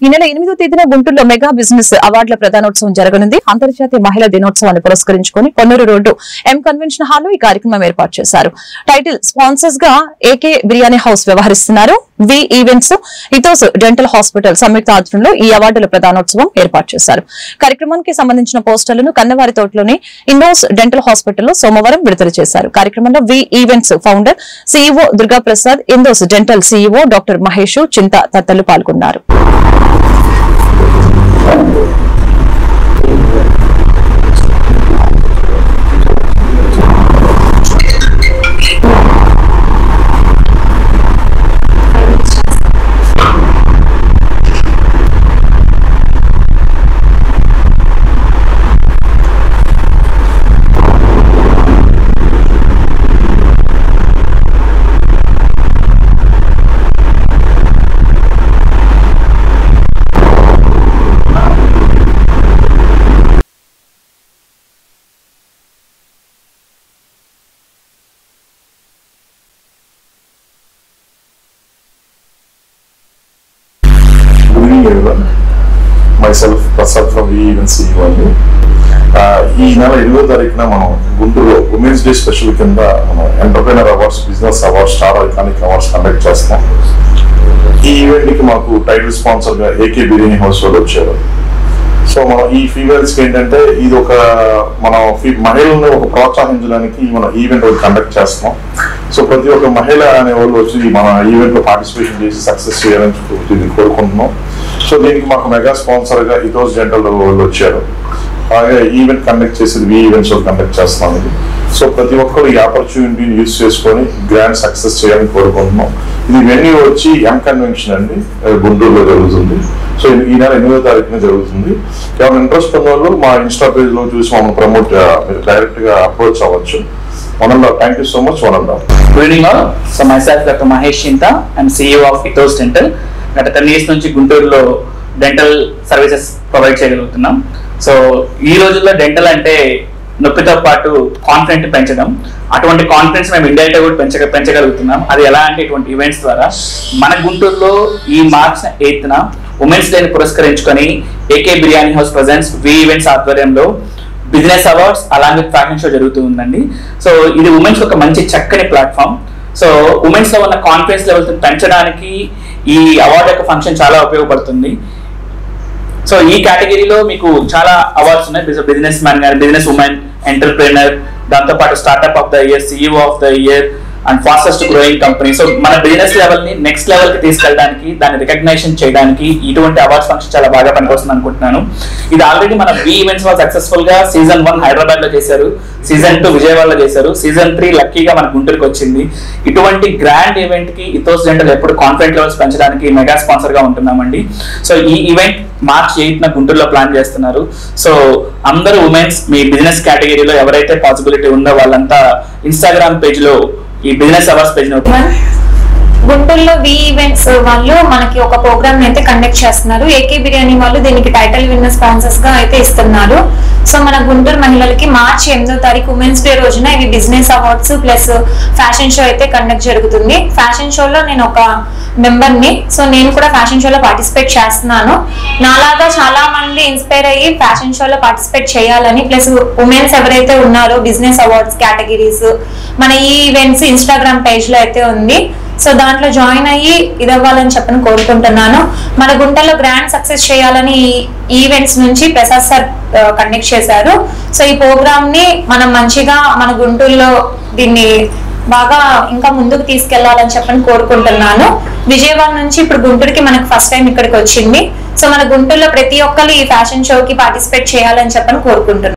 ఈ నెల 8వ తేదీన గుంటూరులో మెగా బిజినెస్ అవార్డుల ప్రధానోత్సవం జరగనుంది. అంతర్జాతీయ మహిళా దినోత్సవాన్ని పురస్కరించుకుని పొన్నూరు రోడ్డు ఎం కన్వెన్షన్ హాల్లో ఈ కార్యక్రమం ఏర్పాటు చేశారు. టైటిల్ స్పాన్సర్స్ గా ఏకే బిర్యానీ హౌస్ వ్యవహరిస్తున్నారు. వి ఈవెంట్స్, ఇథోస్ డెంటల్ హాస్పిటల్ సంయుక్త ఆధ్వర్యంలో ఈ అవార్డుల ప్రధానోత్సవం ఏర్పాటు చేశారు. కార్యక్రమానికి సంబంధించిన పోస్టర్లను కన్నవారి తోటలోని ఇండోస్ డెంటల్ హాస్పిటల్లో సోమవారం విడుదల చేశారు. కార్యక్రమంలో V events founder CEO Durgaprasad, Indos dental CEO doctor Mahesh, Chinta తదితరులు పాల్గొన్నారు. Myself, Prasad from V Events CEO. ఈ నెల 8వ తారీఖున మనం గుంటూరులో ఉమెన్స్ డే స్పెషల్ కింద మనం entrepreneur awards, business awards, star iconic awards conduct చేస్తాం. ఈ ఈవెంట్ కి మాకు టైటిల్ స్పాన్సర్ గా ఏకే బిర్యానీ హౌస్ వాళ్ళు వచ్చారు. సో మనం ఈ ఫీమేల్స్ కి ఏంటంటే ఇది ఒక మనం మహిళలను ఒక ప్రోత్సహించడానికి మన ఈవెంట్ కండక్ట్ చేస్తున్నాం. సో ప్రతి ఒక్క మహిళ అనే వాళ్ళు వచ్చి మన ఈవెంట్ లో పార్టిసిపేషన్ చేసి సక్సెస్ చేయాలని కోరుకుంటున్నాం. సో దీనికి మాకు మెగా స్పాన్సర్ గా ఇథోస్ డెంటల్ వాళ్ళు వచ్చారు. అలాగే ఈవెంట్ కండక్ట్ చేసేది వి ఈవెంట్స్ కండక్ట్ చేస్తున్నాం ఇది. సో ప్రతి ఒక్కరు ఈ ఆపర్చునిటీని యూజ్ చేసుకొని గ్రాండ్ సక్సెస్ చేయాలని కోరుకుంటున్నాం. ఇది వెన్యూ వచ్చి ఎం కన్వెన్షన్ అండి, గుంటూరులో జరుగుతుంది. సో ఈ నెల 8వ తారీఖున జరుగుతుంది. ఎవరైనా ఇంట్రెస్ట్ ఉన్న వాళ్ళు మా ఇన్స్టా పేజ్ లో చూసి మమ్మల్ని ప్రమోట్ మీరు డైరెక్ట్ గా అప్రోచ్ అవ్వచ్చు. Thank you so much. Good evening all. So myself Dr. Mahesh Chinta, I'm CEO of Ethos Dental. గత 10 years నుంచి గుంటూరులో డెంటల్ సర్వీసెస్ ప్రొవైడ్ చేయగలుగుతున్నాం. సో ఈ రోజుల్లో డెంటల్ అంటే నొప్పితో పాటు కాన్ఫిడెంట్ పెంచడం, అటువంటి కాన్ఫిడెన్స్ మేము ఇండియాలో కూడా పెంచగలుగుతున్నాం. అది ఎలా అంటే ఇటువంటి ఈవెంట్స్ ద్వారా. మన గుంటూరులో ఈ మార్చ్ 8న ఉమెన్స్ డేని పురస్కరించుకొని ఏకే బిర్యానీ హౌస్ ప్రెజెంట్స్ వి ఈవెంట్స్ ఆధ్వర్యంలో బిజినెస్ అవార్డ్స్ అలాగే ఫ్యాషన్ షో జరుగుతూ ఉందండి. సో ఇది ఉమెన్స్ ఒక మంచి చక్కని ప్లాట్ఫామ్. సో ఉమెన్స్ లో ఉన్న కాన్ఫిడెన్స్ లెవెల్స్ పెంచడానికి ఈ అవార్డు యొక్క ఫంక్షన్ చాలా ఉపయోగపడుతుంది. సో ఈ కేటగిరీలో మీకు చాలా అవార్డ్స్ ఉన్నాయి. బిజినెస్ మ్యాన్ కానీ, బిజినెస్ ఉమెన్, ఎంటర్ప్రెనర్, దాంతోపాటు startup of the year, CEO of the year and fastest growing company. So మన బిజినెస్ లెవెల్ ని నెక్స్ట్ లెవెల్ కి తీసుకెళ్ళడానికి, దాన్ని రికగ్నైజేషన్ చేయడానికి ఇటువంటి అవార్డ్స్ ఫంక్షన్ చాలా బాగా పనికొస్తుంది అనుకుంటున్నాను. ఇది ఆల్రెడీ మన వి ఈవెంట్స్ వాళ్ళు సక్సెస్ఫుల్ గా సీజన్ 1 హైదరాబాద్ లో చేశారు, సీజన్ 2 విజయవాడలో చేశారు, సీజన్ 3 లక్కీగా మన గుంటూరుకి వచ్చింది. ఇటువంటి గ్రాండ్ ఈవెంట్ కి ఇథోస్ డెంటల్ ఎప్పుడు కాన్ఫిడెంట్ లెవెల్స్ పెంచడానికి మెగా స్పాన్సర్ గా ఉంటున్నామండి. సో ఈ ఈవెంట్ మార్చ్ 8న గుంటూరులో ప్లాన్ చేస్తున్నారు. సో అందరూ ఉమెన్స్ మీ బిజినెస్ కేటగిరీలో ఎవరైతే పాసిబిలిటీ ఉందో వాళ్ళంతా ఇన్స్టాగ్రామ్ పేజ్ లో ఈ బిజినెస్ అవార్డ్స్ పేజ్ గుంటూరులో వి ఈవెంట్స్ వాళ్ళు మనకి ఒక ప్రోగ్రామ్ అయితే కండక్ట్ చేస్తున్నారు. ఏకే బిర్యానీ వాళ్ళు దీనికి టైటిల్ విన్నర్ స్పాన్సర్స్ గా అయితే ఇస్తున్నారు. సో మన గుంటూరు మహిళలకి మార్చి 8వ తారీఖు ఉమెన్స్ డే రోజున ఇవి business awards plus fashion show అయితే కండక్ట్ జరుగుతుంది. ఫ్యాషన్ షోలో నేను ఒక మెంబర్ ని. సో నేను కూడా ఫ్యాషన్ షోలో పార్టిసిపేట్ చేస్తున్నాను. నాలాగా చాలా మంది ఇన్స్పైర్ అయ్యి ఫ్యాషన్ షోలో పార్టిసిపేట్ చేయాలని, ప్లస్ ఉమెన్స్ ఎవరైతే ఉన్నారో బిజినెస్ అవార్డ్స్ కేటగిరీస్ మన ఈ ఈవెంట్స్ ఇన్స్టాగ్రామ్ పేజ్ లో అయితే ఉంది. సో దాంట్లో జాయిన్ అయ్యి ఇదవ్వాలని చెప్పని కోరుకుంటున్నాను. మన గుంటలో గ్రాండ్ సక్సెస్ చేయాలని ఈవెంట్స్ నుంచి ప్రసాద్ సార్ కండక్ట్ చేశారు. సో ఈ ప్రోగ్రామ్ ని మనం మంచిగా మన గుంటూరులో దీన్ని బాగా ఇంకా ముందుకు తీసుకెళ్లాలని చెప్పని కోరుకుంటున్నాను. విజయవాడ నుంచి ఇప్పుడు గుంటూరుకి మనకు ఫస్ట్ టైం ఇక్కడికి వచ్చింది. సో మన గుంటూరులో ప్రతి ఒక్కరు ఈ ఫ్యాషన్ షోకి పార్టిసిపేట్ చేయాలని చెప్పని కోరుకుంటున్నాను.